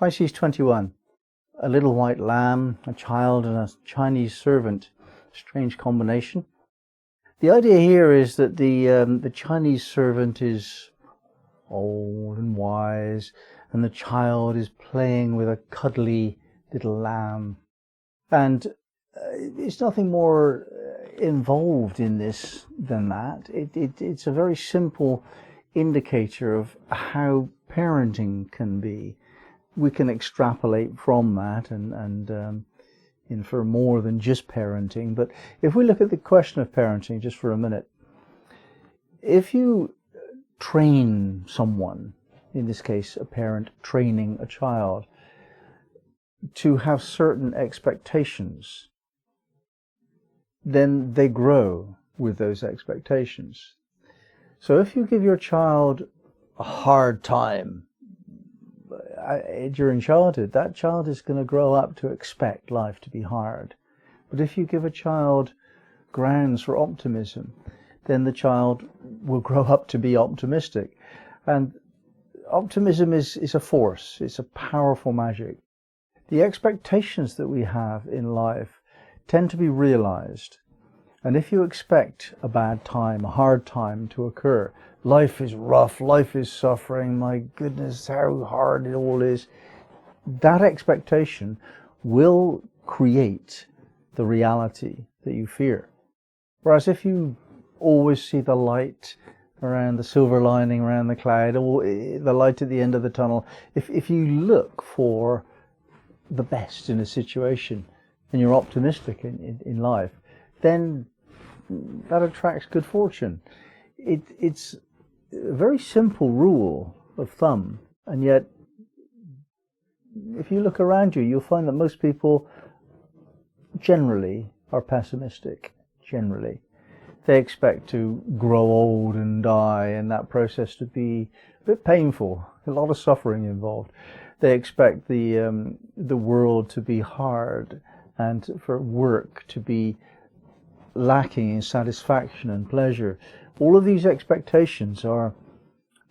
Pisces 21. A little white lamb, a child, and a Chinese servant. Strange combination. The idea here is that the Chinese servant is old and wise, and the child is playing with a cuddly little lamb. And it's nothing more involved in this than that. It's a very simple indicator of how parenting can be. We can extrapolate from that and infer more than just parenting. But if we look at the question of parenting just for a minute, if you train someone, in this case a parent training a child, to have certain expectations, then they grow with those expectations. So if you give your child a hard time during childhood, that child is going to grow up to expect life to be hard. But if you give a child grounds for optimism, then the child will grow up to be optimistic. And optimism is a force. It's a powerful magic. The expectations that we have in life tend to be realized. And if you expect a bad time, a hard time to occur, life is rough, life is suffering, my goodness, how hard it all is, that expectation will create the reality that you fear. Whereas if you always see the light around the silver lining around the cloud, or the light at the end of the tunnel, if you look for the best in a situation and you're optimistic in life, then that attracts good fortune. It's a very simple rule of thumb, and yet if you look around you, you'll find that most people generally are pessimistic. Generally, they expect to grow old and die, and that process to be a bit painful, a lot of suffering involved. They expect the world to be hard, and for work to be lacking in satisfaction and pleasure. All of these expectations are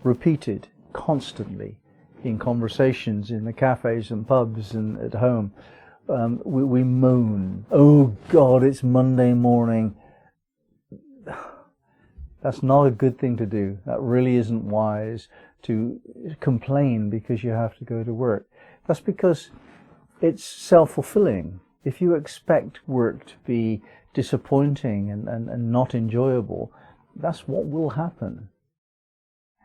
repeated constantly in conversations in the cafes and pubs and at home. We moan, oh God, it's Monday morning. That's not a good thing to do. That really isn't wise to complain because you have to go to work. That's because it's self-fulfilling. If you expect work to be disappointing and not enjoyable, that's what will happen.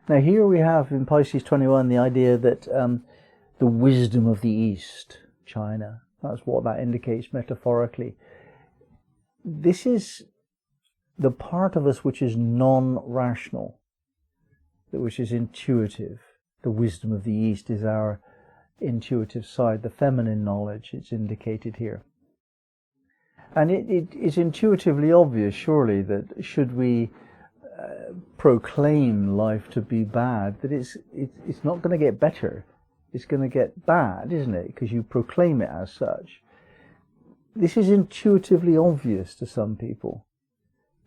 Now here we have in Pisces 21 the idea that the wisdom of the East, China, that's what that indicates metaphorically. This is the part of us which is non-rational, which is intuitive. The wisdom of the East is our intuitive side, the feminine knowledge, it's indicated here. And it is intuitively obvious, surely, that should we proclaim life to be bad, that it's not going to get better. It's going to get bad, isn't it? Because you proclaim it as such. This is intuitively obvious to some people.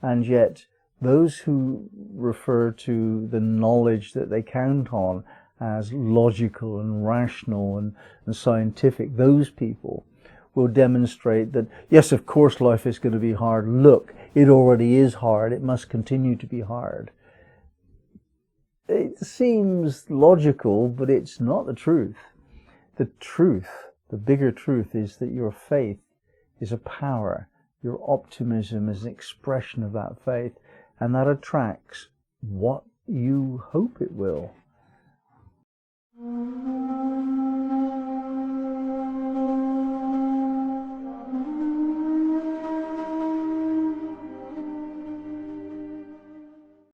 And yet, those who refer to the knowledge that they count on as logical and rational and scientific, those people will demonstrate that, yes, of course life is going to be hard. Look, it already is hard. It must continue to be hard. It seems logical, but it's not the truth. The truth, the bigger truth, is that your faith is a power. Your optimism is an expression of that faith, and that attracts what you hope it will.